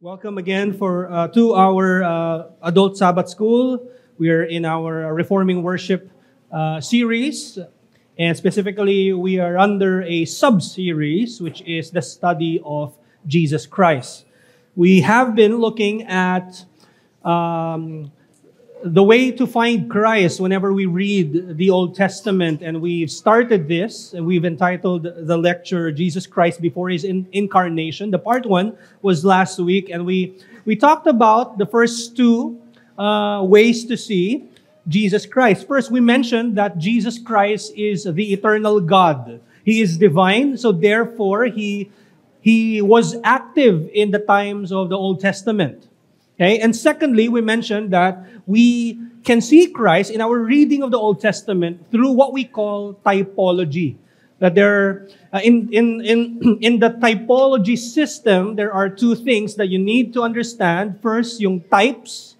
Welcome again to our Adult Sabbath School. We are in our Reforming Worship series, and specifically we are under a sub-series, which is the study of Jesus Christ. We have been looking at the way to find Christ whenever we read the Old Testament, and we've started this, and we've entitled the lecture, Jesus Christ Before His Incarnation. The part one was last week, and we talked about the first two ways to see Jesus Christ. First, we mentioned that Jesus Christ is the eternal God. He is divine, so therefore, He was active in the times of the Old Testament. Okay? And secondly, we mentioned that we can see Christ in our reading of the Old Testament through what we call typology. That there, in the typology system, there are two things that you need to understand. First, yung types.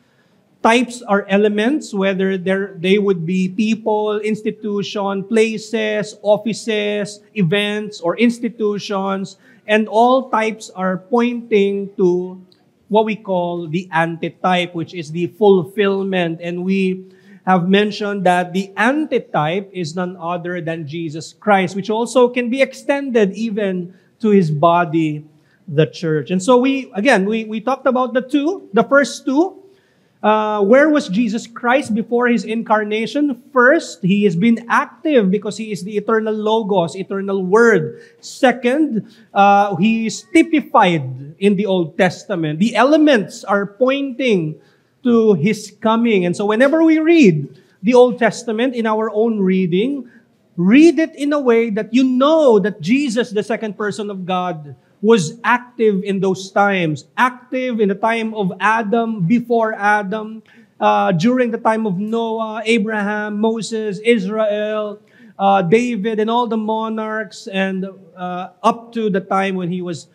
Types are elements, whether they would be people, institution, places, offices, events, or institutions. And all types are pointing to what we call the antitype, which is the fulfillment. And we have mentioned that the antitype is none other than Jesus Christ, which also can be extended even to His body, the church. And so we talked about the first two. Where was Jesus Christ before His incarnation? First, He has been active because He is the eternal Logos, eternal Word. Second, He is typified in the Old Testament. The elements are pointing to His coming. And so whenever we read the Old Testament in our own reading, read it in a way that you know that Jesus, the second person of God, was active in those times. Active in the time of Adam, before Adam, during the time of Noah, Abraham, Moses, Israel, David, and all the monarchs, and up to the time when He was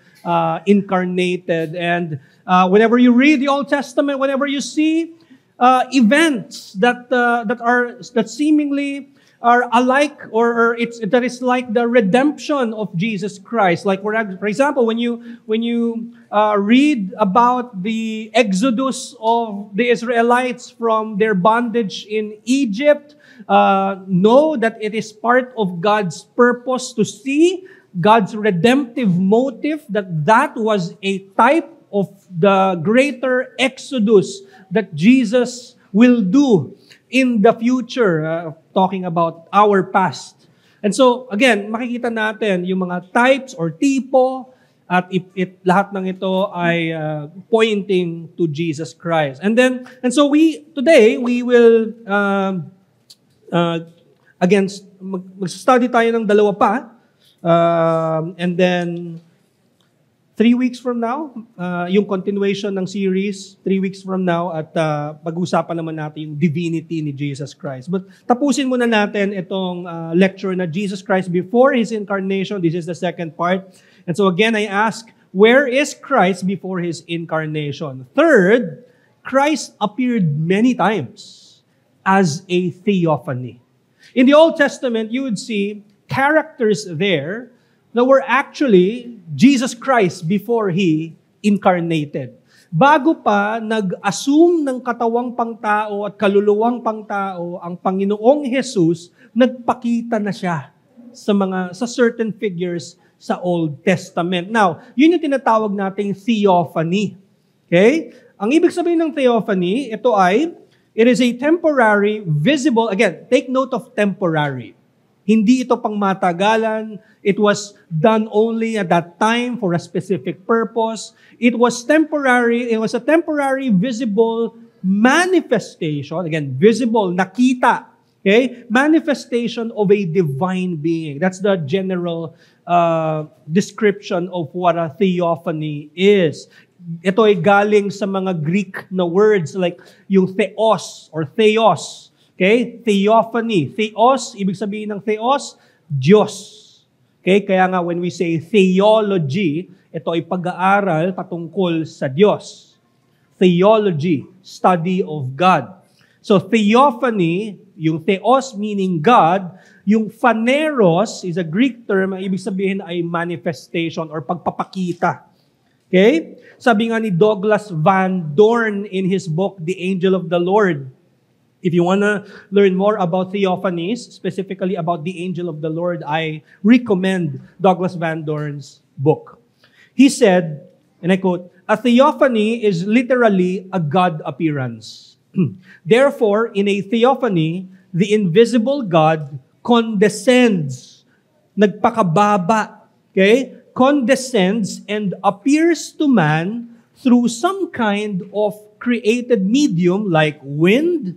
incarnated. And whenever you read the Old Testament, whenever you see events that seemingly are alike, or that is like the redemption of Jesus Christ. Like for example, when you read about the exodus of the Israelites from their bondage in Egypt, know that it is part of God's purpose to see God's redemptive motive, that was a type of the greater exodus that Jesus will do in the future, talking about our past. And so, again, makikita natin yung mga types or tipo, at lahat ng ito ay pointing to Jesus Christ. And so today, we will, again, mag-study tayo ng dalawa pa, and then 3 weeks from now, yung continuation ng series, 3 weeks from now, at pag-usapan naman natin yung divinity ni Jesus Christ. But tapusin muna natin itong lecture na Jesus Christ before His incarnation. This is the second part. And so again, I ask, where is Christ before His incarnation? Third, Christ appeared many times as a theophany. In the Old Testament, you would see characters there that were actually Jesus Christ before He incarnated. Bago pa nag-assume ng katawang pangtao at kaluluwang pangtao ang Panginoong Jesus, nagpakita na Siya sa certain figures sa Old Testament. Now, yun yung tinatawag nating theophany. Okay? Ang ibig sabihin ng theophany, it is a temporary, visible, again, take note of temporary. Hindi ito pang matagalan. It was done only at that time for a specific purpose. It was temporary. It was a temporary, visible manifestation. Again, visible, nakita. Okay? Manifestation of a divine being. That's the general description of what a theophany is. Ito ay galing sa mga Greek na words like yung theos or theos. Okay? Theophany. Theos, ibig sabihin ng theos, Diyos. Okay? Kaya nga when we say theology, ito ay pag-aaral patungkol sa Diyos. Theology, study of God. So theophany, yung theos meaning God, yung phaneros is a Greek term, ang ibig sabihin ay manifestation or pagpapakita. Okay? Sabi nga ni Douglas Van Dorn in his book, The Angel of the Lord, if you want to learn more about theophanies, specifically about the angel of the Lord, I recommend Douglas Van Dorn's book. He said, and I quote, "A theophany is literally a God appearance. Therefore, in a theophany, the invisible God condescends, nagpakababa, okay? Condescends and appears to man through some kind of created medium like wind,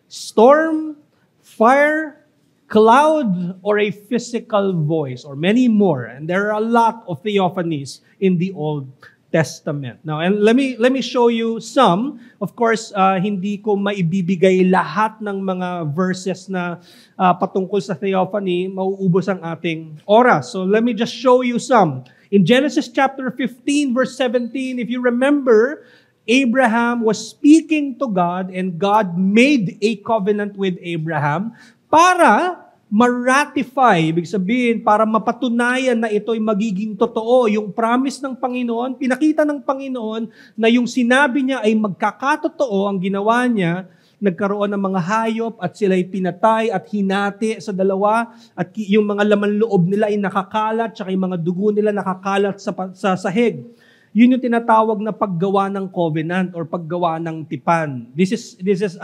storm, fire, cloud, or a physical voice, or many more." And there are a lot of theophanies in the Old Testament. Now, and let me show you some. Of course, hindi ko maibibigay lahat ng mga verses na patungkol sa theophany, mauubos ang ating oras. So let me just show you some. In Genesis chapter 15, verse 17, if you remember, Abraham was speaking to God and God made a covenant with Abraham para ma-ratify, ibig sabihin, para mapatunayan na ito'y magiging totoo. Yung promise ng Panginoon, pinakita ng Panginoon na yung sinabi niya ay magkakatotoo, ang ginawa niya, nagkaroon ng mga hayop at sila'y pinatay at hinati sa dalawa at yung mga laman loob nila ay nakakalat tsaka yung mga dugo nila nakakalat sa sahig. Yun yung tinatawag na paggawa ng covenant or paggawa ng tipan. This is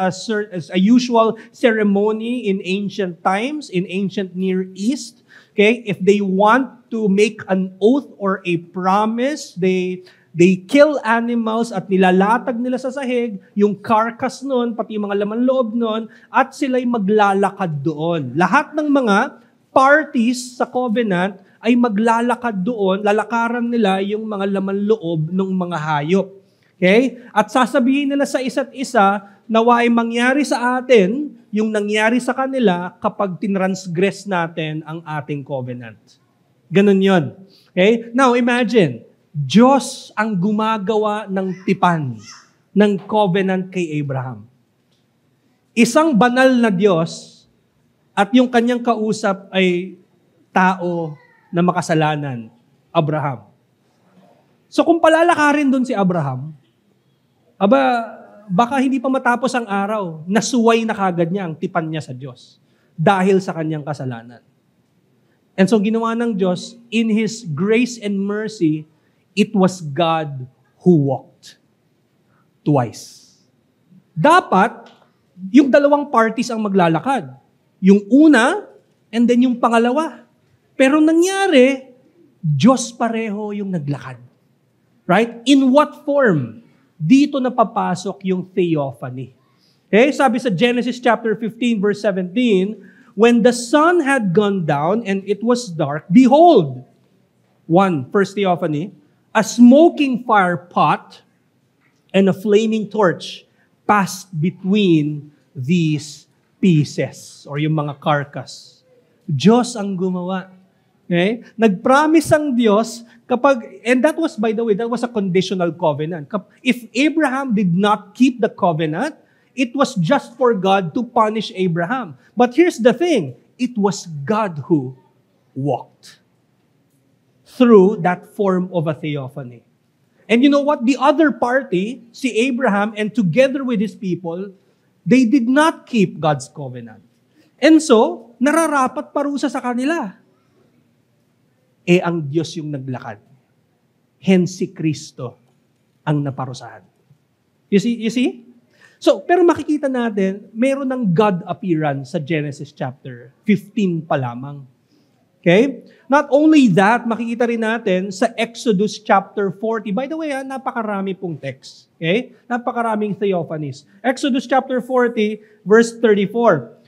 a usual ceremony in ancient times, in ancient Near East. Okay? If they want to make an oath or a promise, they kill animals at nilalatag nila sa sahig, yung carcass nun, pati yung mga laman loob nun, at sila'y maglalakad doon. Lahat ng mga parties sa covenant ay maglalakad doon, lalakaran nila yung mga laman loob ng mga hayop. Okay? At sasabihin nila sa isa't isa, nawa ay mangyari sa atin yung nangyari sa kanila kapag tinransgress natin ang ating covenant. Ganun yon. Okay? Now, imagine, Diyos ang gumagawa ng tipan ng covenant kay Abraham. Isang banal na Diyos at yung kanyang kausap ay tao na makasalanan, Abraham. So kung palalakarin doon si Abraham, baka hindi pa matapos ang araw, nasuway na kagad niya ang tipan niya sa Diyos dahil sa kanyang kasalanan. And so ginawa ng Diyos, in His grace and mercy, it was God who walked twice. Dapat, yung dalawang parties ang maglalakad. Yung una, and then yung pangalawa. Pero nangyari, Diyos pareho yung naglakad. Right? In what form? Dito na papasok yung theophany. Okay? Sabi sa Genesis chapter 15, verse 17, "When the sun had gone down and it was dark, behold," first theophany, "a smoking fire pot and a flaming torch passed between these pieces," or yung mga carcass. Diyos ang gumawa. Okay? Nag-promise ang Diyos and that was, by the way, that was a conditional covenant. If Abraham did not keep the covenant, it was just for God to punish Abraham. But here's the thing, it was God who walked through that form of a theophany. And you know what? The other party, si Abraham, and together with his people, they did not keep God's covenant. And so, nararapat parusa sa kanila. Ang Diyos yung naglakad. Hence si Kristo ang naparusahan. You see? So, pero makikita natin, meron ng God appearance sa Genesis chapter 15 pa lamang. Okay? Not only that, makikita rin natin sa Exodus chapter 40. By the way, napakarami pong text. Okay? Napakaraming theophanies. Exodus chapter 40, verse 34.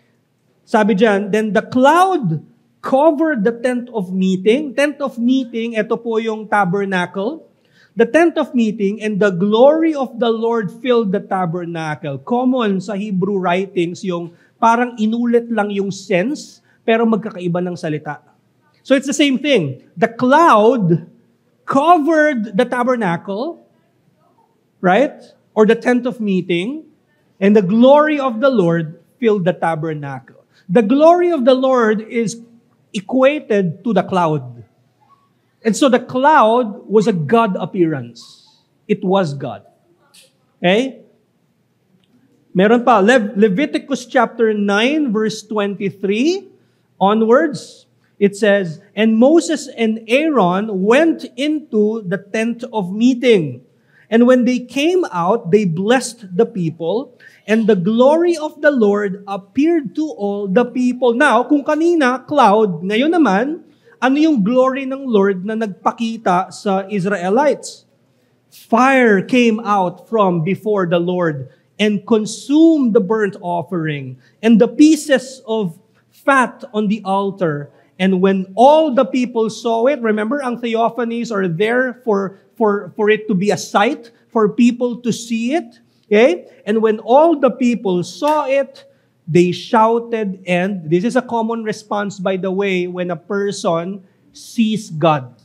Sabi dyan, "Then the cloud covered the tent of meeting." Tent of meeting, ito po yung tabernacle. The tent of meeting, and the glory of the Lord filled the tabernacle. Common sa Hebrew writings, yung parang inulit lang yung sense, pero magkakaiba ng salita. So it's the same thing. The cloud covered the tabernacle, right? Or the tent of meeting, and the glory of the Lord filled the tabernacle. The glory of the Lord is equated to the cloud. And so the cloud was a God appearance. It was God. Okay? Meron pa, Leviticus chapter 9, verse 23 onwards. It says, "And Moses and Aaron went into the tent of meeting. And when they came out, they blessed the people, and the glory of the Lord appeared to all the people." Now, kung kanina, cloud, ngayon naman, ano yung glory ng Lord na nagpakita sa Israelites? Fire came out from before the Lord and consumed the burnt offering and the pieces of fat on the altar. And when all the people saw it, remember, ang theophanies are there for it to be a sight, for people to see it. Okay? And when all the people saw it, they shouted, and this is a common response, by the way, when a person sees God.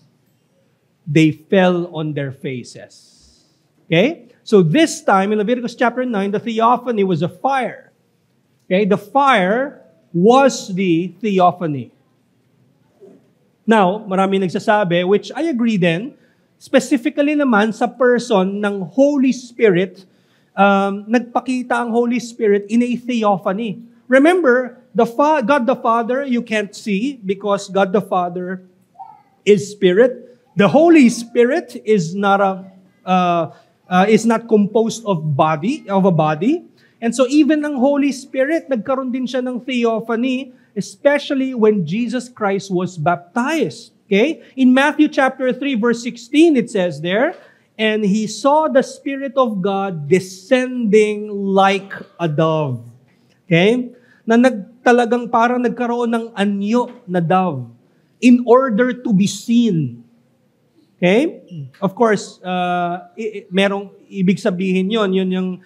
They fell on their faces. Okay? So this time, in Leviticus chapter 9, the theophany was a fire. Okay? The fire was the theophany. Now, marami nagsasabi, which I agree din, specifically naman sa person ng Holy Spirit, nagpakita ang Holy Spirit in a theophany. Remember, God the Father, you can't see because God the Father is Spirit. The Holy Spirit is not composed of a body. And so even ang Holy Spirit, nagkaroon din siya ng theophany, especially when Jesus Christ was baptized. Okay? In Matthew chapter 3, verse 16, it says there, "And he saw the Spirit of God descending like a dove." Okay? Na talagang parang nagkaroon ng anyo na dove in order to be seen. Okay? Of course, merong ibig sabihin yon. Yun yung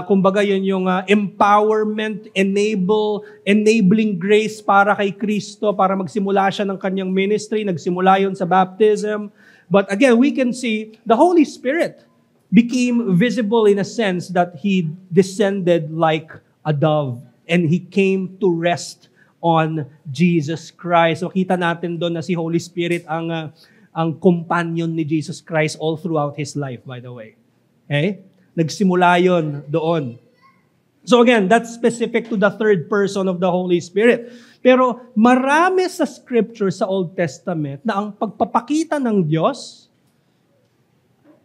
kumbaga yun yung empowerment, enabling grace para kay Kristo, para magsimula siya ng kanyang ministry. Nagsimula yun sa baptism. But again, we can see the Holy Spirit became visible in a sense that He descended like a dove and He came to rest on Jesus Christ. So kita natin doon na si Holy Spirit ang companion ni Jesus Christ all throughout His life, by the way. Okay? Nagsimula yun doon. So again, that's specific to the third person of the Holy Spirit. Pero marami sa scripture sa Old Testament na ang pagpapakita ng Diyos,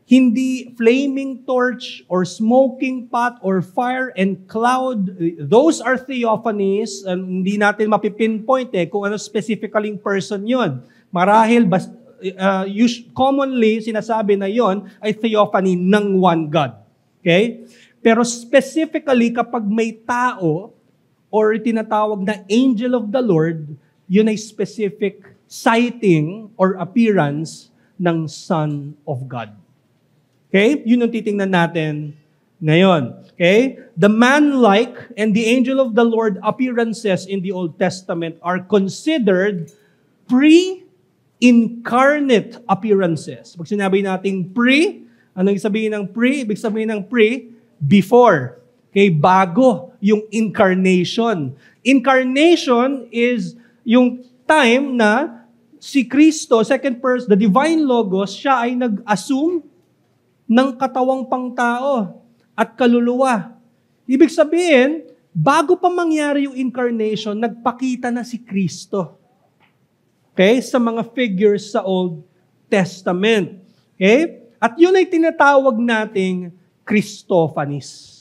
hindi flaming torch or smoking pot or fire and cloud. Those are theophanies. Hindi natin mapipinpoint kung ano specifically person yun. Marahil, commonly sinasabi na yon ay theophany ng one God. Okay? Pero specifically, kapag may tao or tinatawag na angel of the Lord, yun ay specific sighting or appearance ng Son of God. Okay? Yun ang titingnan natin ngayon. Okay? The man-like and the angel of the Lord appearances in the Old Testament are considered pre-incarnate appearances. Pag sinabi natin pre, ano ibig sabihin ng pre? Ibig sabihin ng pre, before. Okay, bago yung incarnation. Incarnation is yung time na si Kristo, second person, the divine logos, siya ay nag-assume ng katawang pangtao at kaluluwa. Ibig sabihin, bago pa mangyari yung incarnation, nagpakita na si Kristo. Okay, sa mga figures sa Old Testament. Okay? At yun ay tinatawag nating Christophanies.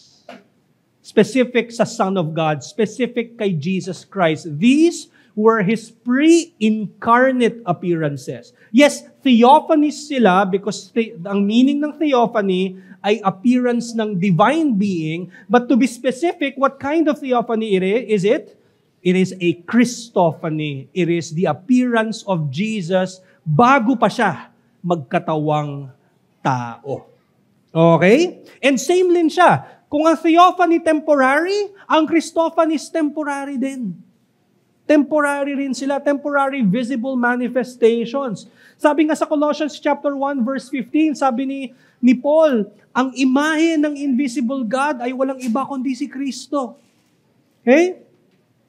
Specific sa Son of God, specific kay Jesus Christ. These were His pre-incarnate appearances. Yes, theophanies sila because ang meaning ng theophany ay appearance ng divine being. But to be specific, what kind of theophany is it? It is a Christophany. It is the appearance of Jesus bago pa siya magkatawang tao. Okay? And same din siya. Kung ang theophany temporary, ang Christophany is temporary din. Temporary rin sila. Temporary visible manifestations. Sabi nga sa Colossians chapter 1 verse 15, sabi ni Paul, ang imahe ng invisible God ay walang iba kundi si Kristo. Okay?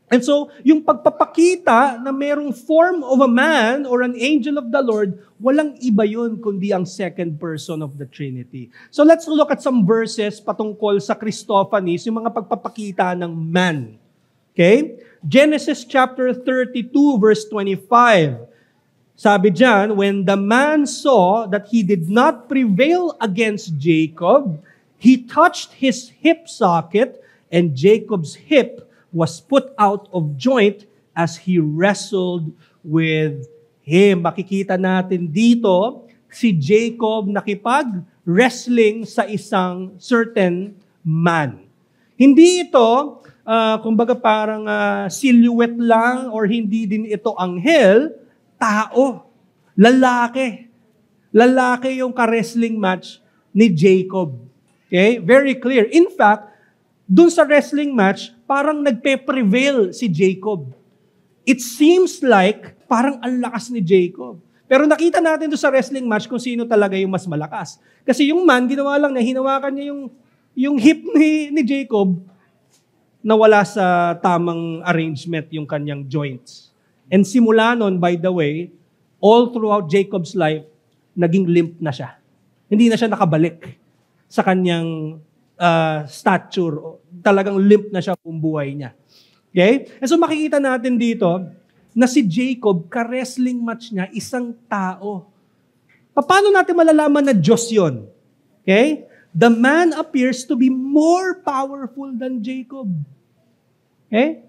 And so, yung pagpapakita na merong form of a man or an angel of the Lord, walang iba yun kundi ang second person of the Trinity. So let's look at some verses patungkol sa Christophanies, yung mga pagpapakita ng man. Okay? Genesis chapter 32 verse 25. Sabi diyan, when the man saw that he did not prevail against Jacob, he touched his hip socket, and Jacob's hip was put out of joint as he wrestled with him. Makikita natin dito, si Jacob nakipag-wrestling sa isang certain man. Hindi ito, kumbaga parang silhouette lang or hindi din ito anghel, tao, lalaki. Lalaki yung ka-wrestling match ni Jacob. Okay? Very clear. In fact, dun sa wrestling match, parang nagpe-prevail si Jacob. It seems like parang ang lakas ni Jacob. Pero nakita natin doon sa wrestling match kung sino talaga yung mas malakas. Kasi yung man, ginawa lang na hinawakan niya yung hip ni Jacob na wala sa tamang arrangement yung kanyang joints. And simula nun, by the way, all throughout Jacob's life, naging limp na siya. Hindi na siya nakabalik sa kanyang stature. Talagang limp na siya kung buhay niya. Okay? And so makikita natin dito na si Jacob, ka-wrestling match niya, isang tao. Paano natin malalaman na Diyos yun? Okay? The man appears to be more powerful than Jacob. Okay?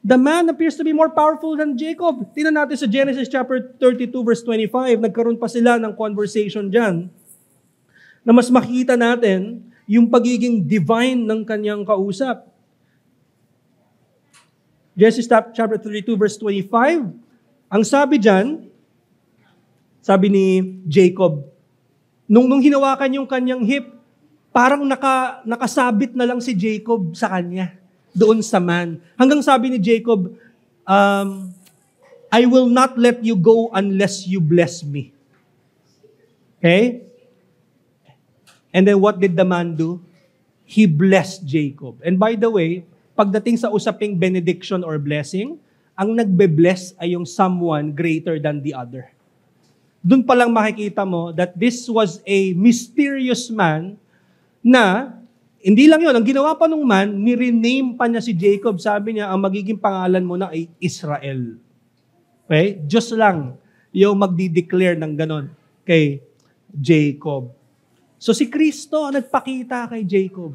The man appears to be more powerful than Jacob. Tingnan natin sa Genesis chapter 32 verse 25, nagkaroon pa sila ng conversation dyan, na mas makikita natin yung pagiging divine ng kanyang kausap. Genesis chapter 32 verse 25, ang sabi dyan, sabi ni Jacob, nung hinawakan yung kanyang hip, parang nakasabit na lang si Jacob sa kanya, doon sa man. Hanggang sabi ni Jacob, I will not let you go unless you bless me. Okay? And then what did the man do? He blessed Jacob. And by the way, pagdating sa usaping benediction or blessing, ang nagbe-bless ay yung someone greater than the other. Doon pa lang makikita mo that this was a mysterious man na, hindi lang yun, ang ginawa pa nung man, ni-rename pa niya si Jacob. Sabi niya, ang magiging pangalan mo na ay Israel. Okay? Diyos lang yung magdi-declare ng ganon kay Jacob. So si Kristo nagpakita kay Jacob.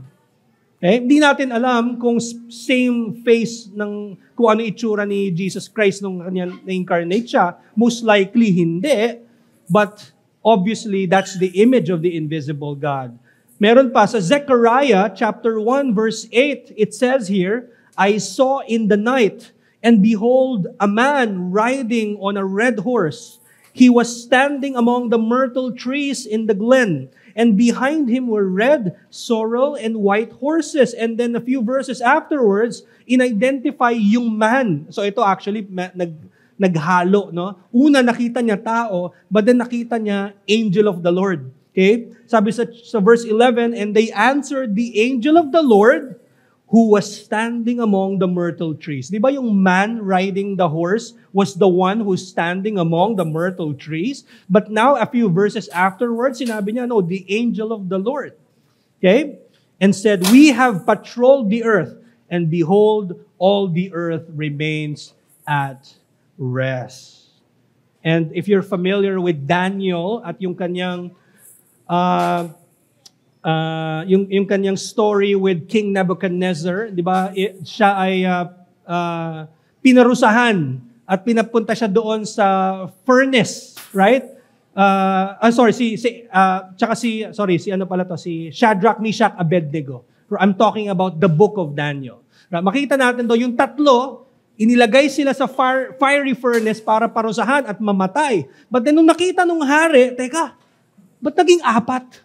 Hindi natin alam kung same face ng kung ano itsura ni Jesus Christ nung kanya na-incarnate siya. Most likely hindi. But obviously, that's the image of the invisible God. Meron pa sa Zechariah chapter 1 verse 8, it says here, I saw in the night, and behold, a man riding on a red horse. He was standing among the myrtle trees in the glen, and behind him were red, sorrel, and white horses. And then a few verses afterwards, in-identify yung man. So ito actually, naghalo, no? Una nakita niya tao, but then nakita niya angel of the Lord. Okay? Sabi sa verse 11, and they answered the angel of the Lord who was standing among the myrtle trees. Di ba yung man riding the horse was the one who's standing among the myrtle trees? But now, a few verses afterwards, sinabi niya, no, the angel of the Lord. Okay? And said, we have patrolled the earth, and behold, all the earth remains at rest. And if you're familiar with Daniel at yung kanyang yung kanyang story with King Nebuchadnezzar, di ba? Siya ay pinarusahan at pinapunta siya doon sa furnace, right? Si Shadrach, Meshach, Abednego. I'm talking about the book of Daniel. Makita natin doon yung tatlo, inilagay sila sa fiery furnace para parusahan at mamatay. But then nung nakita nung hari, teka, ba't naging apat?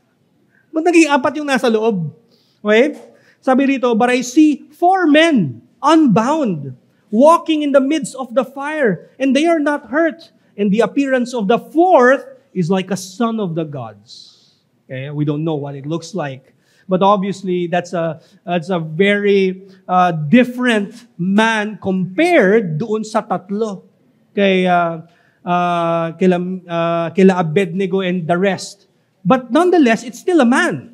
Ba't naging apat yung nasa loob? Okay? Sabi rito, but I see 4 men unbound, walking in the midst of the fire, and they are not hurt. And the appearance of the 4th is like a son of the gods. Okay? We don't know what it looks like. But obviously, that's a very different man compared doon sa tatlo. Kila Abednego and the rest. But nonetheless, it's still a man.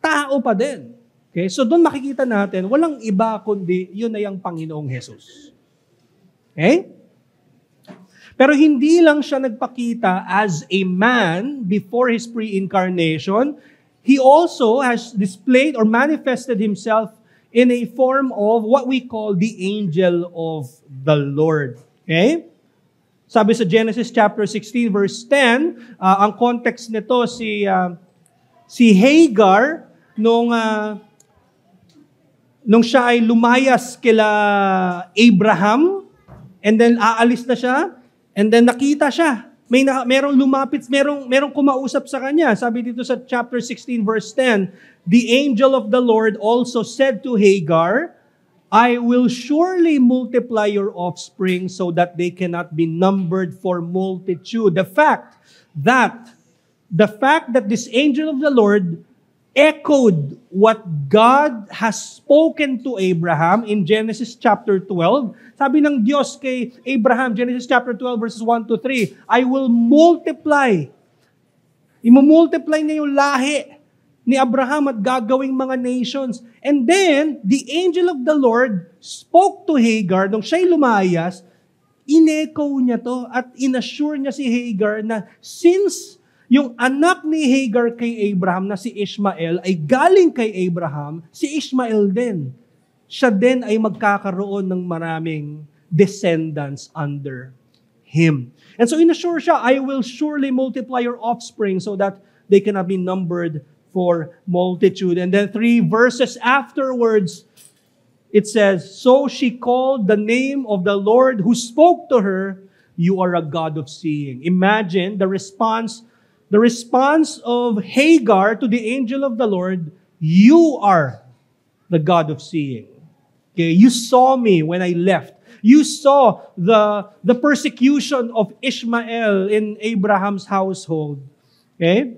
Tao pa din. Okay? So doon makikita natin, walang iba kundi yun ay ang Panginoong Jesus. Okay? Pero hindi lang siya nagpakita as a man before his pre-incarnation. He also has displayed or manifested himself in a form of what we call the angel of the Lord. Okay? Sabi sa Genesis chapter 16 verse 10, ang context nito si Hagar nung siya ay lumayas kila Abraham and then aalis na siya and then nakita siya. Merong lumapit, merong kumausap sa kanya. Sabi dito sa chapter 16 verse 10, the angel of the Lord also said to Hagar, I will surely multiply your offspring so that they cannot be numbered for multitude. The fact that this angel of the Lord echoed what God has spoken to Abraham in Genesis chapter 12. Sabi ng Diyos kay Abraham, Genesis chapter 12 verses 1 to 3, I will multiply. Imumultiply niya yung lahi ni Abraham at gagawing mga nations. And then, the angel of the Lord spoke to Hagar nung siya'y lumayas, in-echo niya to at inassure niya si Hagar na since yung anak ni Hagar kay Abraham na si Ishmael ay galing kay Abraham, si Ishmael din. Siya din ay magkakaroon ng maraming descendants under him. And so inassure siya, I will surely multiply your offspring so that they cannot be numbered for multitude. And then 3 verses afterwards, it says, so she called the name of the Lord who spoke to her, you are a God of seeing. Imagine the response of Hagar to the angel of the Lord, you are the God of seeing. Okay, you saw me when I left. You saw the persecution of Ishmael in Abraham's household. Okay?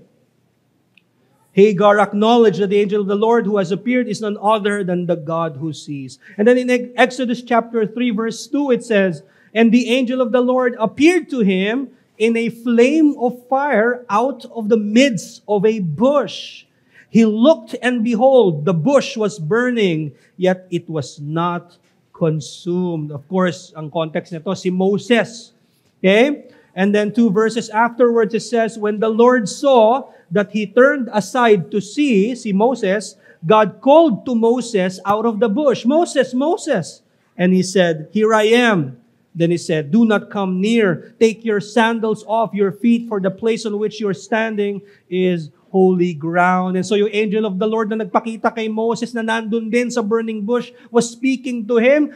Hagar acknowledged that the angel of the Lord who has appeared is none other than the God who sees. And then in Exodus chapter 3 verse 2 it says, and the angel of the Lord appeared to him in a flame of fire out of the midst of a bush. He looked and behold, the bush was burning, yet it was not consumed. Of course, ang context nito, si Moses. Okay? And then 2 verses afterwards it says, when the Lord saw that he turned aside to see Moses, God called to Moses out of the bush, Moses, Moses. And he said, here I am. Then he said, do not come near. Take your sandals off your feet, for the place on which you're standing is holy ground. And so yung angel of the Lord na nagpakita kay Moses na nandun din sa burning bush was speaking to him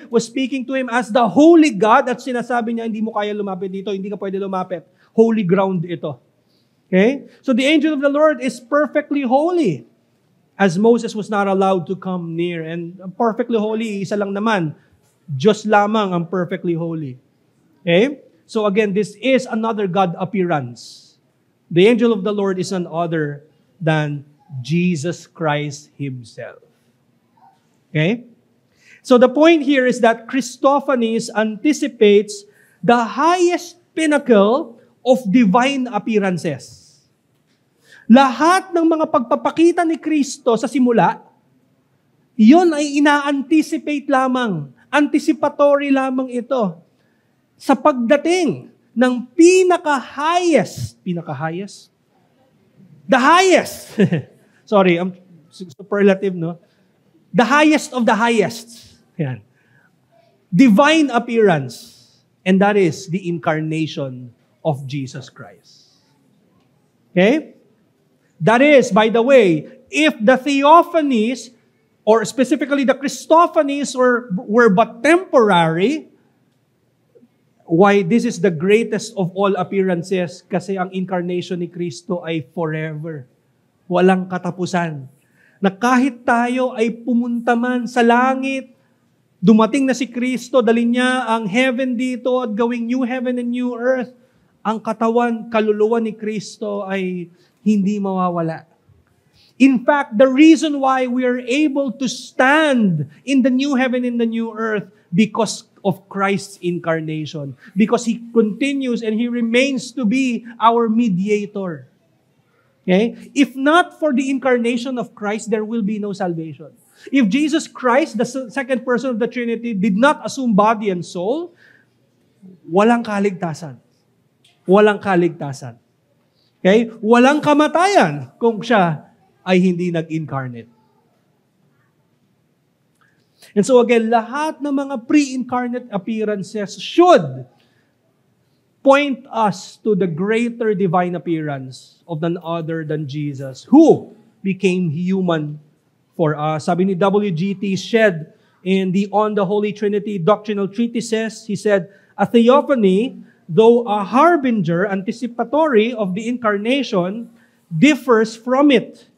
as the holy God at sinasabi niya, hindi mo kaya lumapit dito, hindi ka pwede lumapit. Holy ground ito. Okay? So the angel of the Lord is perfectly holy as Moses was not allowed to come near. And perfectly holy, isa lang naman. Diyos lamang ang perfectly holy. Okay? So again, this is another God appearance. The angel of the Lord is none other than Jesus Christ Himself. Okay? So the point here is that Christophanies anticipates the highest pinnacle of divine appearances. Lahat ng mga pagpapakita ni Kristo sa simula, iyon ay ina-anticipate lamang. Anticipatory lamang ito sa pagdating ng pinaka-highest. The highest. Sorry, I'm superlative, no? The highest of the highest. Yan. Divine appearance. And that is the incarnation of Jesus Christ. Okay? That is, by the way, if the theophanies, or specifically the Christophanies were but temporary, why this is the greatest of all appearances kasi ang incarnation ni Kristo ay forever. Walang katapusan. Na kahit tayo ay pumunta man sa langit, dumating na si Kristo, dali niya ang heaven dito at gawing new heaven and new earth, ang katawan, kaluluwa ni Kristo ay hindi mawawala. In fact, the reason why we are able to stand in the new heaven and the new earth because of Christ's incarnation. Because He continues and He remains to be our mediator. Okay? If not for the incarnation of Christ, there will be no salvation. If Jesus Christ, the second person of the Trinity, did not assume body and soul, walang kaligtasan. Walang kaligtasan. Okay? Walang kamatayan kung siya ay hindi nag-incarnate. And so again, lahat ng mga pre-incarnate appearances should point us to the greater divine appearance of none other than Jesus, who became human for us. Sabi ni W.G.T. Shedd in the On the Holy Trinity Doctrinal Treatises, he said, "A theophany, though a harbinger anticipatory of the incarnation, differs from it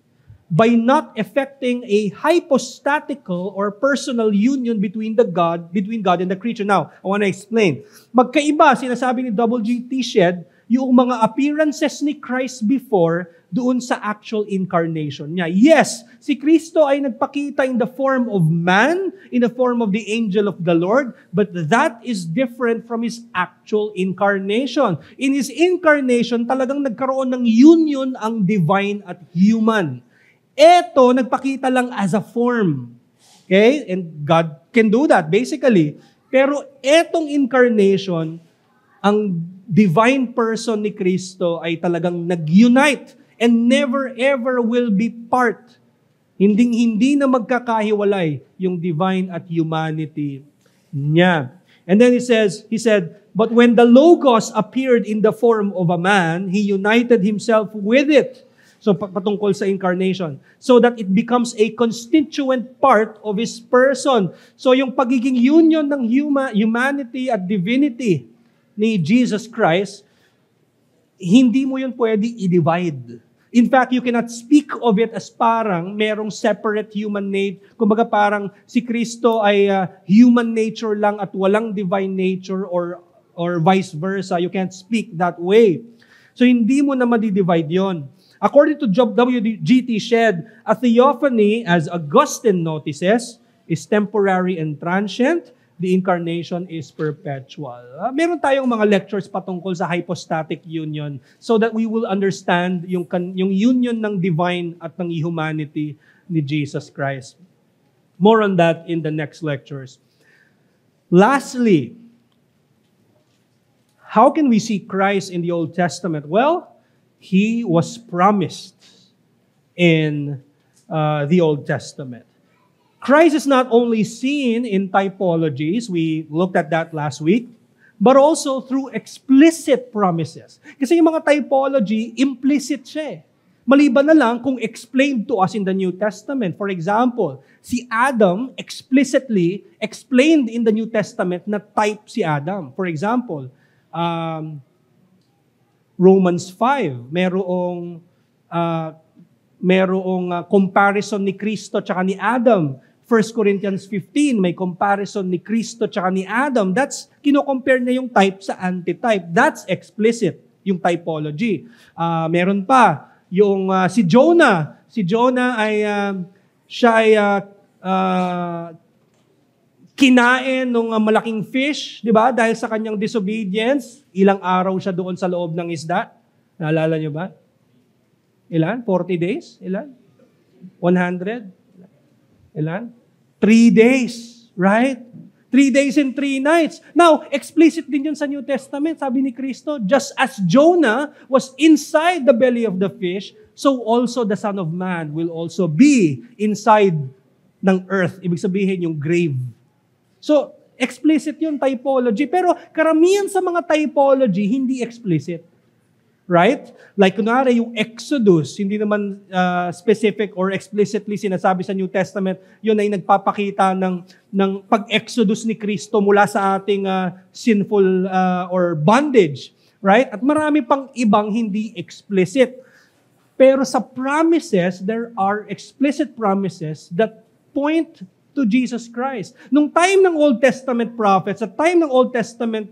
by not effecting a hypostatical or personal union between God and the creature." Now, I want to explain. Magkaiba, sinasabi ni W.G.T. Shedd, yung mga appearances ni Christ before doon sa actual incarnation niya. Yes, si Kristo ay nagpakita in the form of man, in the form of the angel of the Lord, but that is different from His actual incarnation. In His incarnation, talagang nagkaroon ng union ang divine at human. Ito, nagpakita lang as a form. Okay? And God can do that, basically. Pero etong incarnation, ang divine person ni Kristo ay talagang nag-unite and never ever will be part. Hindi na magkakahiwalay yung divine at humanity niya. And then he said, "But when the Logos appeared in the form of a man, He united Himself with it." So patungkol sa incarnation. So that it becomes a constituent part of His person. So yung pagiging union ng humanity at divinity ni Jesus Christ, hindi mo yun pwede i-divide. In fact, you cannot speak of it as parang merong separate human nature. Kumbaga parang si Kristo ay human nature lang at walang divine nature or vice versa. You can't speak that way. So hindi mo na madi-divide yon. According to W.G.T. Shedd, a theophany, as Augustine notices, is temporary and transient. The incarnation is perpetual. Meron tayong mga lectures patungkol sa hypostatic union so that we will understand yung union ng divine at ng humanity ni Jesus Christ. More on that in the next lectures. Lastly, how can we see Christ in the Old Testament? Well, He was promised in the Old Testament. Christ is not only seen in typologies, we looked at that last week, but also through explicit promises. Kasi yung mga typology, implicit siya eh. Maliban na lang kung explained to us in the New Testament. For example, si Adam explicitly explained in the New Testament na type si Adam. For example, Romans 5, merong comparison ni Kristo tsaka ni Adam. 1 Corinthians 15, may comparison ni Kristo tsaka ni Adam. That's, kino-compare na yung type sa antitype. That's explicit, yung typology. Meron pa, yung si Jonah. Si Jonah ay, siya ay kinain ng malaking fish, di ba? Dahil sa kanyang disobedience, ilang araw siya doon sa loob ng isda. Naalala niyo ba? Ilan? 40 days? Ilan? 100? Ilan? 3 days, right? 3 days and 3 nights. Now, explicit din yun sa New Testament. Sabi ni Kristo, just as Jonah was inside the belly of the fish, so also the Son of Man will also be inside ng earth. Ibig sabihin yung grave. So, explicit yung typology. Pero karamihan sa mga typology, hindi explicit. Right? Like kunwari yung Exodus, hindi naman specific or explicitly sinasabi sa New Testament, yun ay nagpapakita ng pag-exodus ni Kristo mula sa ating sinful or bondage. Right? At marami pang ibang hindi explicit. Pero sa promises, there are explicit promises that point to Jesus Christ. Nung time ng Old Testament prophets, at time ng Old Testament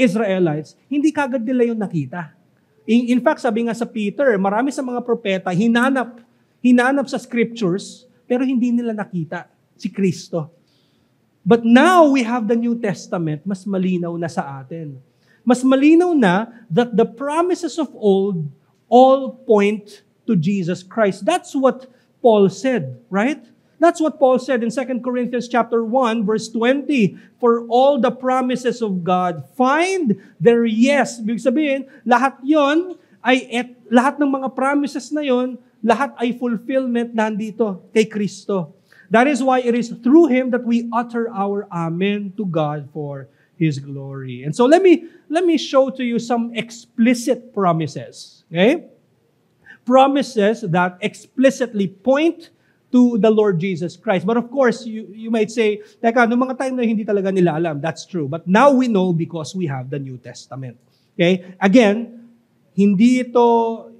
Israelites, hindi kagad nila yung nakita. In fact, sabi nga sa Peter, marami sa mga propeta, hinanap hinanap sa scriptures, pero hindi nila nakita si Kristo. But now we have the New Testament, mas malinaw na sa atin. Mas malinaw na that the promises of old all point to Jesus Christ. That's what Paul said, right? That's what Paul said in 2 Corinthians chapter 1, verse 20. For all the promises of God find their yes. Ibig sabihin, lahat yon lahat ng mga promises na yon, lahat ay fulfillment nandito kay Kristo. That is why it is through Him that we utter our amen to God for His glory. And so let me show to you some explicit promises. Okay? Promises that explicitly point to the Lord Jesus Christ. But of course, you might say, teka, noong mga time na hindi talaga nila alam. That's true. But now we know because we have the New Testament. Okay? Again, hindi ito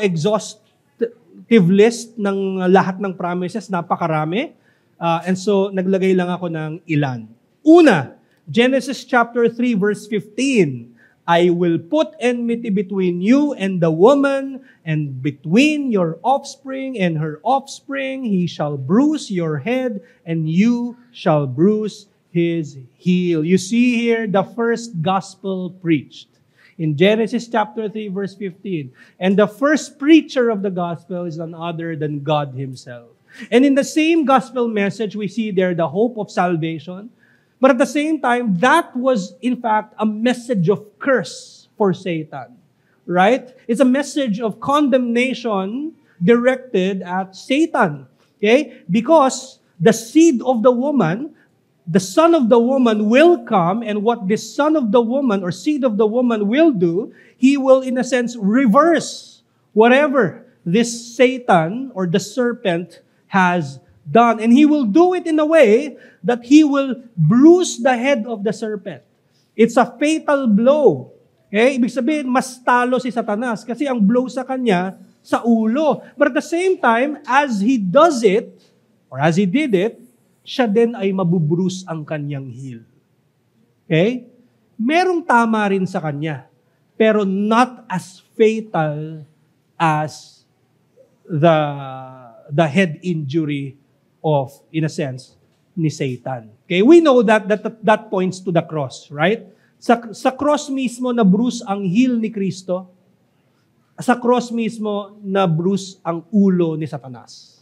exhaustive list ng lahat ng promises, napakarami. And so, naglagay lang ako ng ilan. Una, Genesis chapter 3, verse 15. I will put enmity between you and the woman, and between your offspring and her offspring. He shall bruise your head, and you shall bruise his heel. You see here the first gospel preached. In Genesis chapter 3, verse 15. And the first preacher of the gospel is none other than God Himself. And in the same gospel message, we see there the hope of salvation. But at the same time, that was in fact a message of curse for Satan. Right? It's a message of condemnation directed at Satan. Okay? Because the seed of the woman, the son of the woman will come, and what this son of the woman or seed of the woman will do, he will in a sense reverse whatever this Satan or the serpent has done. And he will do it in a way that he will bruise the head of the serpent. It's a fatal blow. Okay? Ibig sabihin, mas talo si Satanas kasi ang blow sa kanya sa ulo. But at the same time, as he does it, or as he did it, siya din ay mabubrus ang kanyang heel. Okay? Merong tama rin sa kanya, pero not as fatal as the head injury of, in a sense, ni Satan. Okay? We know that points to the cross, right? Sa cross mismo na bruise ang heel ni Kristo, sa cross mismo na bruise ang ulo ni Satanas.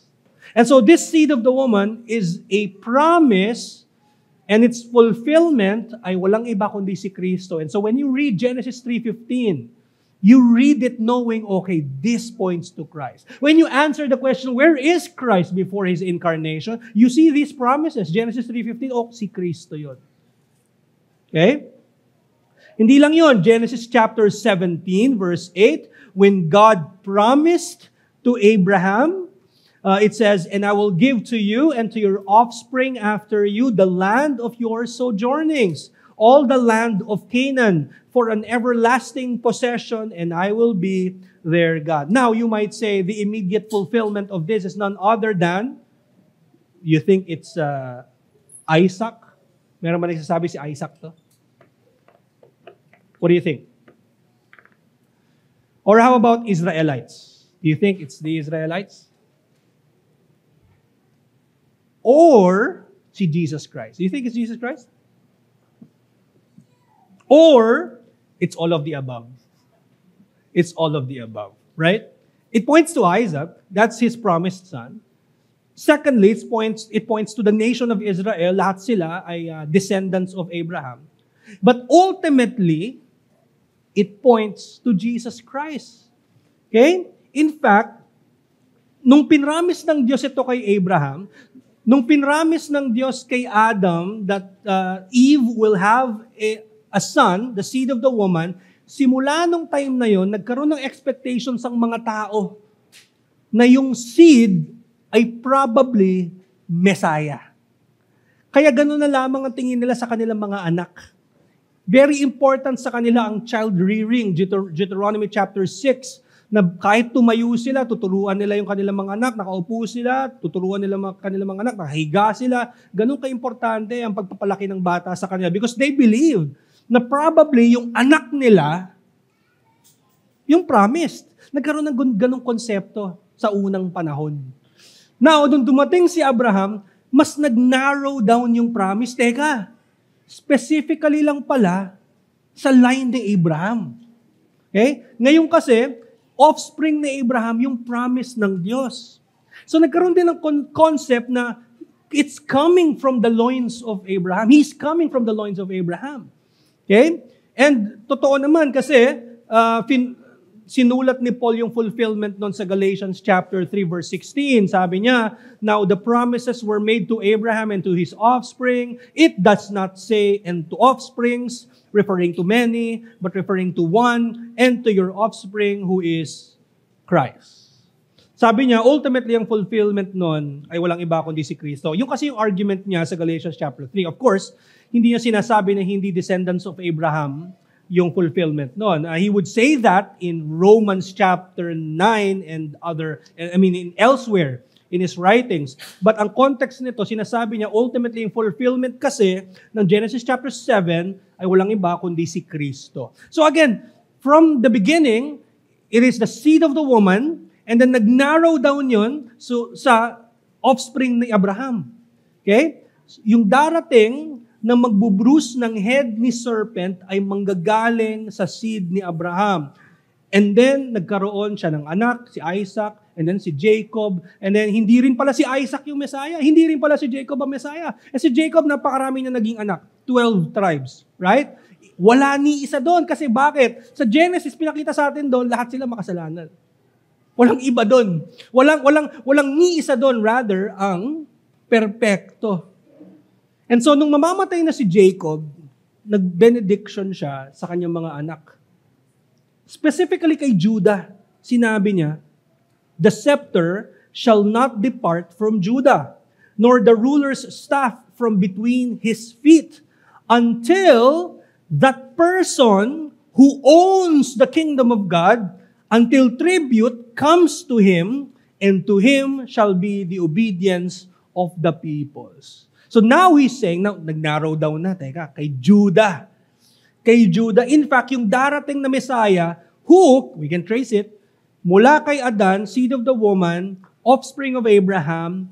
And so this seed of the woman is a promise, and its fulfillment ay walang iba kundi si Kristo. And so when you read Genesis 3:15, you read it knowing, okay, this points to Christ. When you answer the question, where is Christ before His incarnation? You see these promises. Genesis 3:15, oh, si Kristo yun. Okay? Hindi lang yun. Genesis chapter 17, verse 8, when God promised to Abraham, it says, and I will give to you and to your offspring after you the land of your sojournings, all the land of Canaan, for an everlasting possession, and I will be their God. Now, you might say, the immediate fulfillment of this is none other than, you think it's Isaac? Meron ba nagsasabi si Isaac to? What do you think? Or how about Israelites? Do you think it's the Israelites? Or si Jesus Christ? Do you think it's Jesus Christ? Or it's all of the above? It's all of the above, right? It points to Isaac. That's his promised son. Secondly, it points to the nation of Israel. Lahat sila ay descendants of Abraham. But ultimately, it points to Jesus Christ. Okay? In fact, nung pinramis ng Diyos ito kay Abraham, nung pinramis ng Diyos kay Adam that Eve will have a son, the seed of the woman, simula nung time na yon, nagkaroon ng expectations ang mga tao na yung seed ay probably Messiah. Kaya gano'n na lamang ang tingin nila sa kanilang mga anak. Very important sa kanila ang child rearing, Deuteronomy chapter 6, na kahit tumayo sila, tuturuan nila yung kanilang mga anak, nakaupo sila, tuturuan nila kanilang mga anak, nakahiga sila. Ganun ka-importante ang pagpapalaki ng bata sa kanila because they believe na probably yung anak nila, yung promised. Nagkaroon ng ganung konsepto. sa unang panahon. Now, nung dumating si Abraham, mas nag-narrow down yung promise. Teka, specifically lang pala sa line ni Abraham. Okay? Ngayon kasi, offspring ni Abraham yung promise ng Diyos. So nagkaroon din ng concept na it's coming from the loins of Abraham. He's coming from the loins of Abraham. Okay? And totoo naman kasi sinulat ni Paul yung fulfillment nun sa Galatians chapter 3 verse 16. Sabi niya, now the promises were made to Abraham and to his offspring. It does not say and to offsprings, referring to many, but referring to one, and to your offspring who is Christ. Sabi niya, ultimately ang fulfillment nun ay walang iba kundi si Kristo. Yung kasi yung argument niya sa Galatians chapter 3. Of course, hindi niya sinasabi na hindi descendants of Abraham yung fulfillment nun. He would say that in Romans chapter 9 and elsewhere in his writings. But ang context nito, sinasabi niya, ultimately yung fulfillment kasi ng Genesis chapter 7 ay walang iba kundi si Kristo. So again, from the beginning, it is the seed of the woman, and then nag-narrow down yun sa offspring ni Abraham. Okay? Yung darating na magbubruise ng head ni serpent ay manggagaling sa seed ni Abraham. And then, nagkaroon siya ng anak, si Isaac, and then si Jacob, and then hindi rin pala si Isaac yung Messiah, hindi rin pala si Jacob ang Messiah. Eh si Jacob, napakarami niya naging anak, 12 tribes, right? Wala ni isa doon, kasi bakit? Sa Genesis, pinakita sa atin doon, lahat sila makasalanan. Walang iba doon. Walang ni isa doon, rather, ang perpekto. And so, nung mamamatay na si Jacob, nag-benediction siya sa kanyang mga anak. Specifically kay Judah, sinabi niya, the scepter shall not depart from Judah, nor the ruler's staff from between his feet, until that person who owns the kingdom of God, until tribute comes to him, and to him shall be the obedience of the peoples. So now he's saying, now, nag-narrow down na, kay Judah. Kay Judah. In fact, yung darating na Messiah, who, we can trace it, mula kay Adan, seed of the woman, offspring of Abraham,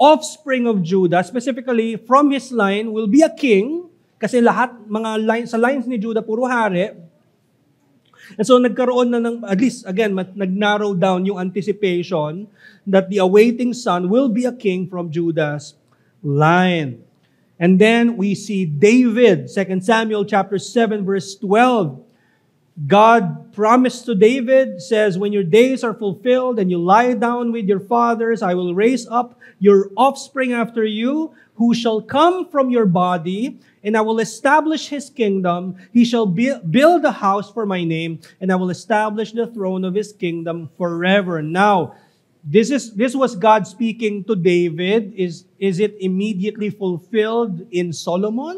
offspring of Judah, specifically from his line, will be a king, kasi lahat, sa lines ni Judah, puro hari. And so nagkaroon na ng, at least, again, nag-narrow down yung anticipation that the awaiting son will be a king from Judah's line. And then we see David, 2 Samuel chapter 7 verse 12. God promised to David, says, when your days are fulfilled and you lie down with your fathers, I will raise up your offspring after you, who shall come from your body, and I will establish his kingdom. He shall build a house for my name, and I will establish the throne of his kingdom forever. Now, this was God speaking to David. Is it immediately fulfilled in Solomon?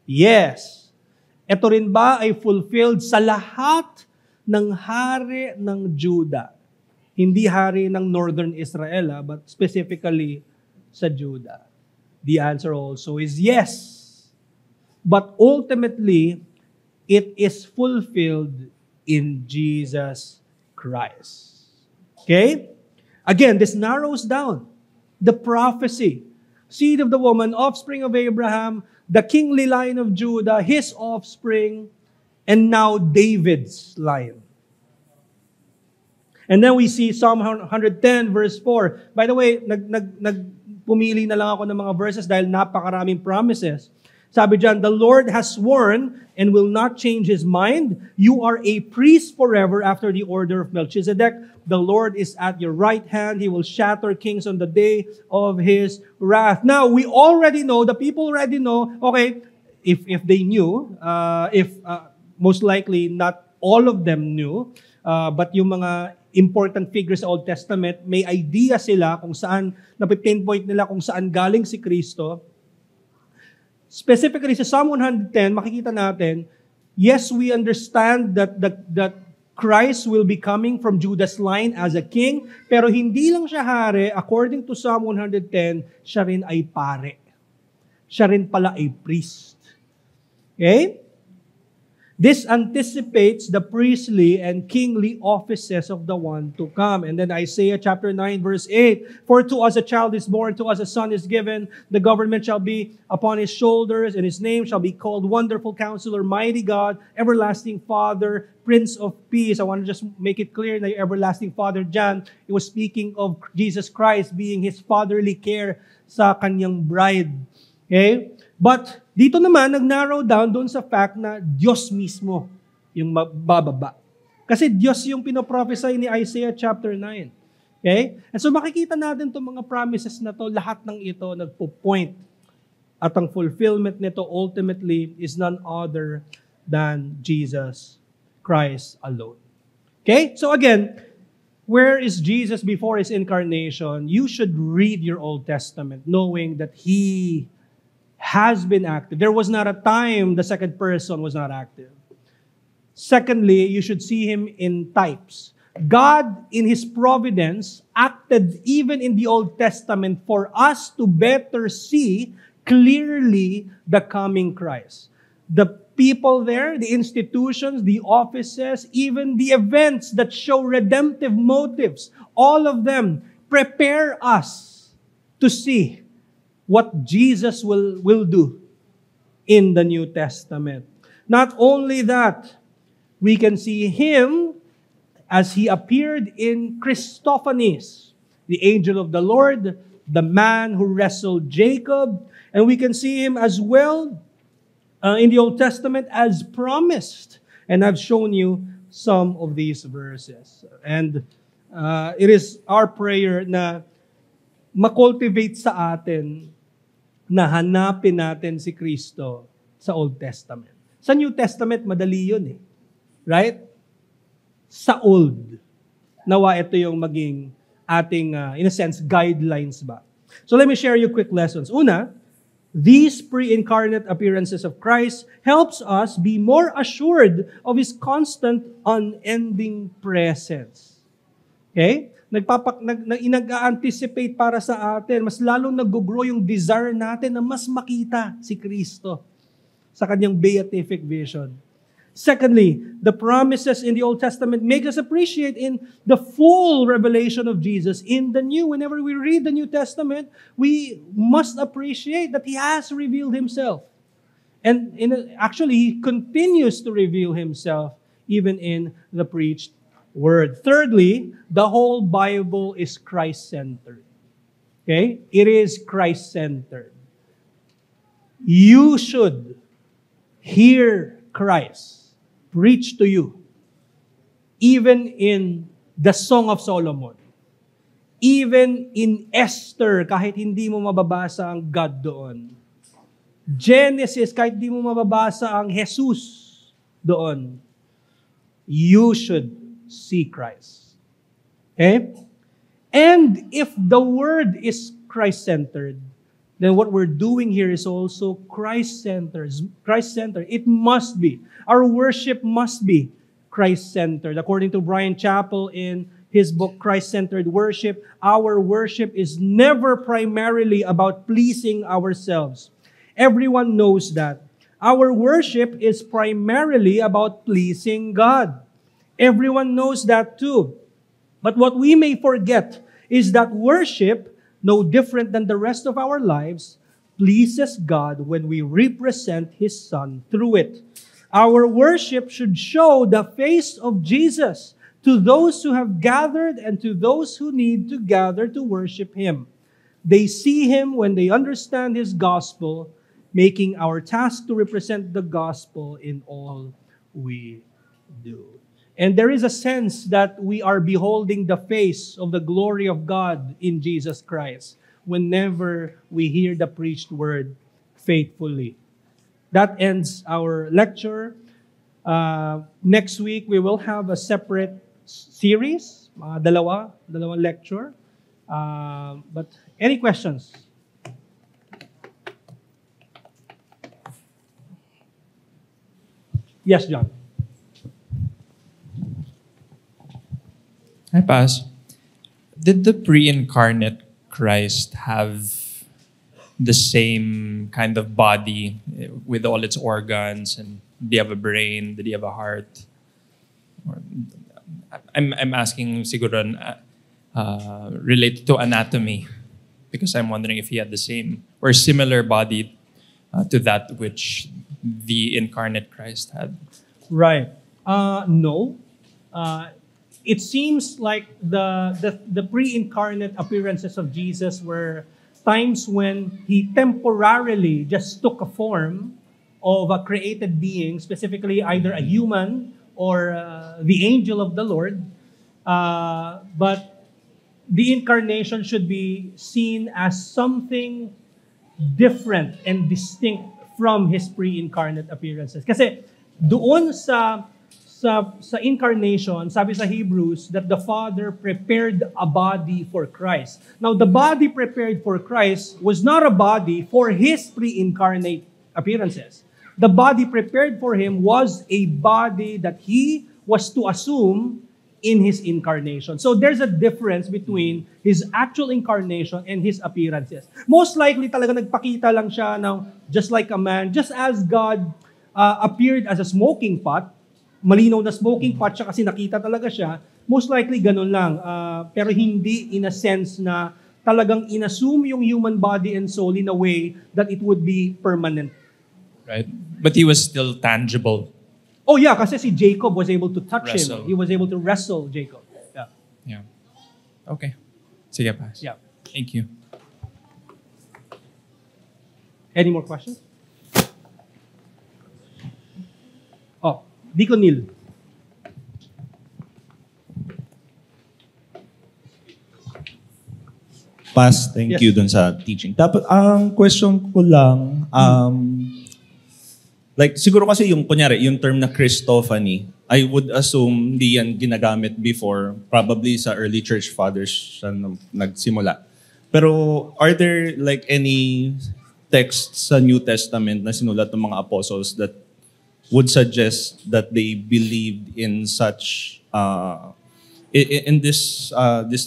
Yes. Ito rin ba ay fulfilled sa lahat ng hari ng Judah? Hindi hari ng Northern Israel, but specifically sa Judah. The answer also is yes. But ultimately, it is fulfilled in Jesus Christ. Okay? Again, this narrows down the prophecy. Seed of the woman, offspring of Abraham, the kingly line of Judah, his offspring, and now David's line. And then we see Psalm 110 verse 4. By the way, pumili na lang ako ng mga verses dahil napakaraming promises. Sabi dyan, the Lord has sworn and will not change His mind. You are a priest forever after the order of Melchizedek. The Lord is at your right hand. He will shatter kings on the day of His wrath. Now, we already know, the people already know, okay, if they knew, most likely not all of them knew, but yung mga important figures sa Old Testament, may idea sila kung saan, napipinpoint nila kung saan galing si Kristo. Specifically sa Psalm 110, makikita natin, yes, we understand that Christ will be coming from Judah's line as a king, pero hindi lang siya hari, according to Psalm 110, siya rin ay pare. Siya rin pala ay priest. Okay? This anticipates the priestly and kingly offices of the one to come. And then Isaiah chapter 9 verse 8, For to us a child is born, to us a son is given, the government shall be upon his shoulders, and his name shall be called Wonderful Counselor, Mighty God, Everlasting Father, Prince of Peace. I want to just make it clear na yung Everlasting Father dyan, it was speaking of Jesus Christ being his fatherly care sa kanyang bride. Okay? But dito naman, nag-narrow down doon sa fact na Diyos mismo yung bababa. Kasi Diyos yung pinoprophesy ni Isaiah chapter 9. Okay? And so makikita natin itong mga promises na to, lahat ng ito nagpo-point. At ang fulfillment nito ultimately is none other than Jesus Christ alone. Okay? So again, where is Jesus before His incarnation? You should read your Old Testament knowing that He has been active. There was not a time the second person was not active. Secondly, you should see Him in types. God, in His providence, acted even in the Old Testament for us to better see clearly the coming Christ. The people there, the institutions, the offices, even the events that show redemptive motives, all of them prepare us to see what Jesus will do in the New Testament. Not only that, we can see Him as He appeared in Christophanies, the angel of the Lord, the man who wrestled Jacob, and we can see Him as well in the Old Testament as promised. And I've shown you some of these verses. And it is our prayer na makultivate sa atin na hanapin natin si Kristo sa Old Testament. Sa New Testament, madali yun eh. Right? Sa Old. Nawa ito yung maging ating, in a sense, guidelines ba. So let me share you quick lessons. Una, these pre-incarnate appearances of Christ helps us be more assured of His constant, unending presence. Okay? Nag-anticipate para sa atin, mas lalong nag-grow yung desire natin na mas makita si Kristo sa kanyang beatific vision. Secondly, the promises in the Old Testament make us appreciate in the full revelation of Jesus in the New. Whenever we read the New Testament, we must appreciate that He has revealed Himself. And actually, He continues to reveal Himself even in the preached Word. Thirdly, the whole Bible is Christ-centered. Okay? It is Christ-centered. You should hear Christ preach to you, even in the Song of Solomon, even in Esther, kahit hindi mo mababasa ang God doon. Genesis, kahit hindi mo mababasa ang Jesus doon. You should see Christ. Okay? And if the Word is Christ-centered, then what we're doing here is also Christ-centered. Christ-centered. It must be. Our worship must be Christ-centered. According to Brian Chappell in his book, Christ-Centered Worship, our worship is never primarily about pleasing ourselves. Everyone knows that. Our worship is primarily about pleasing God. Everyone knows that too. But what we may forget is that worship, no different than the rest of our lives, pleases God when we represent His Son through it. Our worship should show the face of Jesus to those who have gathered and to those who need to gather to worship Him. They see Him when they understand His gospel, making our task to represent the gospel in all we do. And there is a sense that we are beholding the face of the glory of God in Jesus Christ whenever we hear the preached word faithfully. That ends our lecture. Next week, we will have a separate series, dalawang lecture. But any questions? Yes, John. Hi, Paz. Did the pre-incarnate Christ have the same kind of body with all its organs and Did he have a brain? Did he have a heart? Or, I'm asking siguro related to anatomy, because I'm wondering if he had the same or similar body to that which the incarnate Christ had. Right. No. It seems like the pre-incarnate appearances of Jesus were times when he temporarily just took a form of a created being, specifically either a human or the angel of the Lord. But the incarnation should be seen as something different and distinct from his pre-incarnate appearances. Kasi doon sa incarnation, sabi sa Hebrews that the Father prepared a body for Christ. Now, the body prepared for Christ was not a body for his pre-incarnate appearances. The body prepared for him was a body that he was to assume in his incarnation. So there's a difference between his actual incarnation and his appearances. Most likely talaga nagpakita lang siya ng just like a man, just as God appeared as a smoking pot, malinaw na smoking pot siya kasi nakita talaga siya, most likely ganun lang. Pero hindi in a sense na talagang inassume yung human body and soul in a way that it would be permanent. Right? But he was still tangible. Oh yeah, kasi si Jacob was able to touch Wrestle. him. He was able to wrestle Jacob. Yeah. Yeah. Okay. Sige, pass. Yeah. Thank you. Any more questions? Oh, Deacon Neil. Pas, thank Yes. you dun sa teaching. Dapat, ang question ko lang, like, siguro kasi yung, kunyari, yung term na Christophany, I would assume di yan ginagamit before, probably sa early church fathers siya nagsimula. Pero, are there like any texts sa New Testament na sinulat ng mga apostles that would suggest that they believed in such in this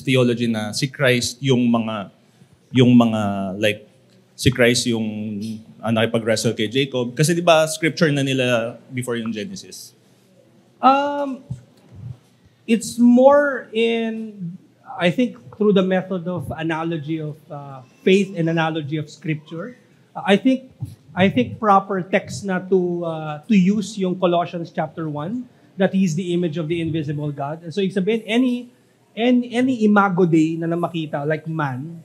theology na si Christ yung mga like si Christ yung nakipag-wrestle kay Jacob, kasi di ba scripture na nila before yung Genesis? It's more in, I think, through the method of analogy of faith and analogy of scripture. I think proper text na to use yung Colossians chapter 1, that he is the image of the invisible God. And so ibig sabihin, any imago Dei na makita, like man,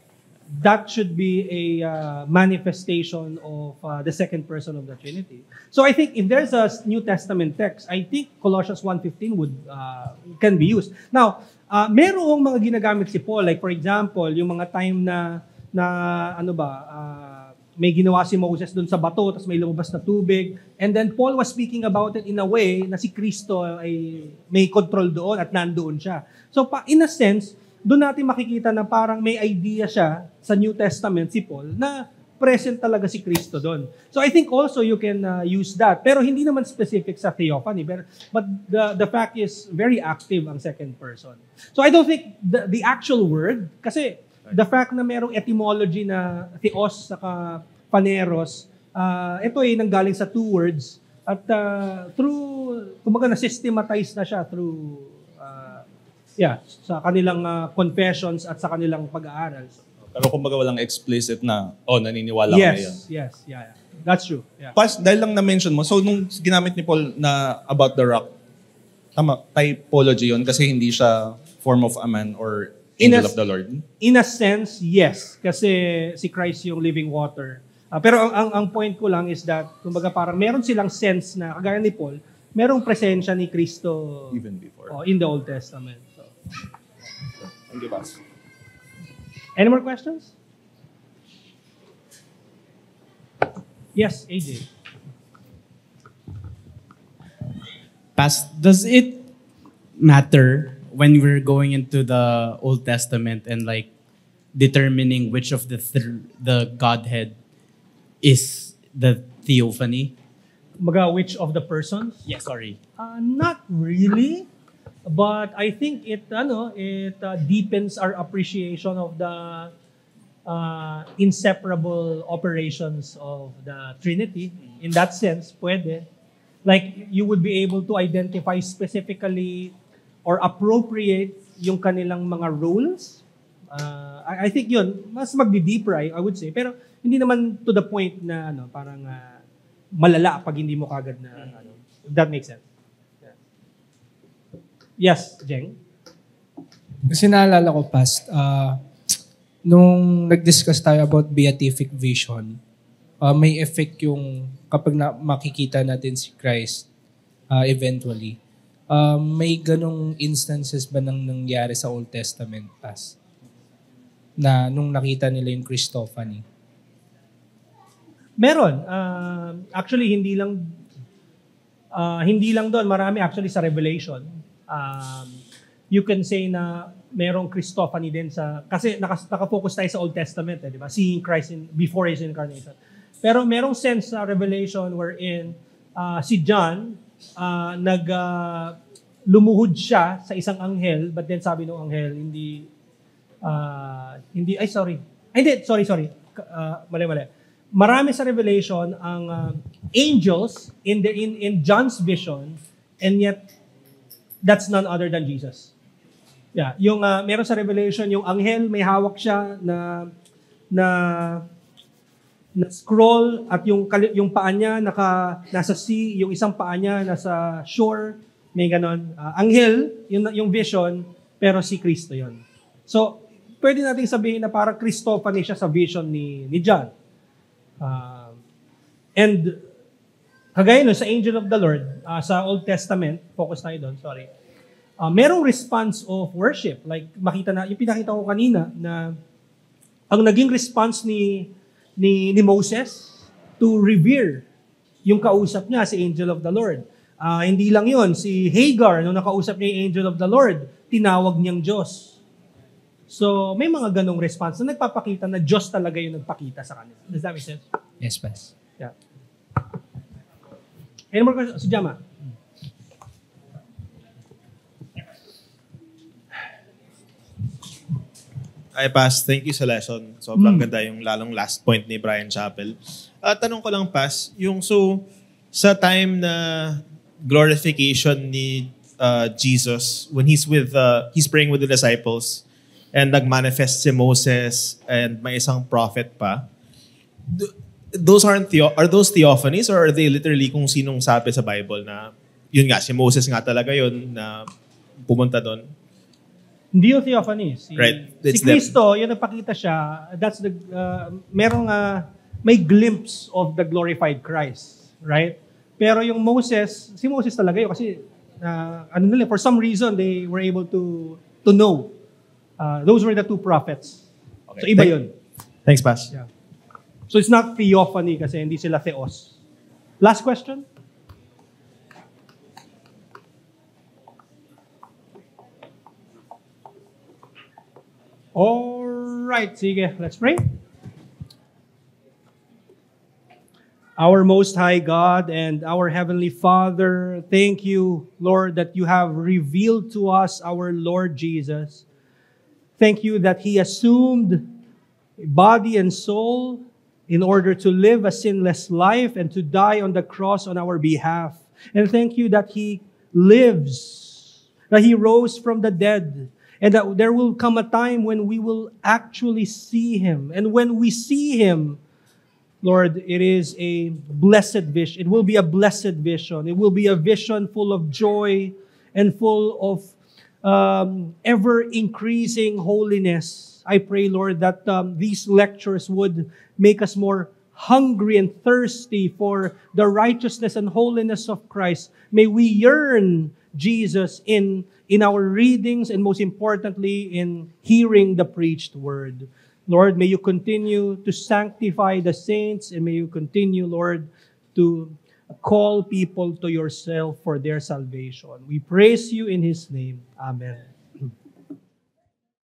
that should be a manifestation of the second person of the Trinity. So I think if there's a New Testament text, I think Colossians 1:15 can be used. Now, merong mga ginagamit si Paul, like for example, yung mga time na may ginawa si Moses doon sa bato, tapos may lumabas na tubig. And then Paul was speaking about it in a way na si Kristo ay may control doon at nandoon siya. So in a sense, doon natin makikita na parang may idea siya sa New Testament, si Paul, na present talaga si Kristo doon. So I think also you can use that. Pero hindi naman specific sa theophany. But the fact is very active ang second person. So I don't think the actual word, kasi the fact na merong etymology na theos saka paneros, ito ay nanggaling sa two words at through, kumbaga na-systematize na siya through, sa kanilang confessions at sa kanilang pag-aaral. So, Pero kumbaga walang explicit na, naniniwala ko na yan. Yes, yeah. That's true. Yeah. Pas, dahil lang na-mention mo, so nung ginamit ni Paul na about the rock, tama, typology yun kasi hindi siya form of a man or angel of the Lord? In a sense, yes. Kasi si Christ yung living water. Pero ang point ko lang is that, kumbaga parang meron silang sense na, kagaya ni Paul, merong presensya ni Kristo Even before. in the Old Testament. So. Thank you, Pas. Any more questions? Yes, AJ. Pas, does it matter when we're going into the Old Testament and like determining which of the Godhead is the theophany? Which of the persons? Yeah, sorry. Not really, but I think it deepens our appreciation of the inseparable operations of the Trinity. In that sense, pwede. Like, you would be able to identify specifically or appropriate yung kanilang mga roles. I think yun, mas magdi-deeper, I would say. Pero hindi naman to the point na parang malala pag hindi mo kagad na if that makes sense. Yeah. Yes, Jeng? Kasi naalala ko past, nung nag-discuss tayo about beatific vision, may effect yung kapag makikita natin si Christ eventually. May ganong instances ba nang nangyari sa Old Testament past? Na nung nakita nila yung Christophany? Meron. Actually, hindi lang doon. Marami actually sa Revelation. You can say na merong Christophany din kasi nakafocus tayo sa Old Testament, di ba? Seeing Christ before His incarnation. Pero merong sense sa Revelation wherein si John, lumuhod siya sa isang anghel, but then sabi ng anghel, sorry. Mali. Marami sa Revelation ang angels in John's vision, and yet that's none other than Jesus. Yeah, yung meron sa Revelation yung anghel may hawak siya na scroll at yung paa niya nasa sea, yung isang paa niya nasa shore, may ganon. Anghel, yung vision, pero si Kristo yon. So, pwede nating sabihin na parang Christophany siya sa vision ni John. And kagaya nun, sa Angel of the Lord, sa Old Testament, focus tayo doon, sorry. Merong response of worship. Like, yung pinakita ko kanina, na ang naging response ni Moses to revere yung kausap niya, si Angel of the Lord. Hindi lang yun, si Hagar, nung nakausap niya yung Angel of the Lord, tinawag niyang Diyos. So, may mga ganong response na nagpapakita na Diyos talaga yung nagpakita sa kanila. Does that make sense? Yes, Pas. Yeah. Any more questions? Si Jama. Ay, Pas, thank you sa lesson. Sobrang ganda yung lalong last point ni Brian Chappell. Tanong ko lang, Pas, sa time na glorification ni Jesus, when he's praying with the disciples, and nag-manifest si Moses and may isang prophet pa, are those theophanies, or are they literally kung sinong sabi sa Bible na, yun nga, si Moses nga talaga yun na pumunta doon? Hindi yung theophany. Right. Si Kristo, yun nagpakita siya, that's may glimpse of the glorified Christ. Right? Pero yung si Moses talaga yun kasi for some reason, they were able to know. Those were the two prophets. Okay. So iba yun. Thanks, Pas. Yeah. So it's not theophany kasi hindi sila theos. Last question? All right, sige, let's pray. Our Most High God and our Heavenly Father, thank you, Lord, that you have revealed to us our Lord Jesus. Thank you that He assumed body and soul in order to live a sinless life and to die on the cross on our behalf. And thank you that He lives, that He rose from the dead, and that there will come a time when we will actually see Him. And when we see Him, Lord, it is a blessed vision. It will be a blessed vision. It will be a vision full of joy and full of ever-increasing holiness. I pray, Lord, that these lectures would make us more hungry and thirsty for the righteousness and holiness of Christ. May we yearn Jesus in our readings and most importantly in hearing the preached word. Lord, may you continue to sanctify the saints and may you continue, Lord, to call people to yourself for their salvation. We praise you in His name. Amen.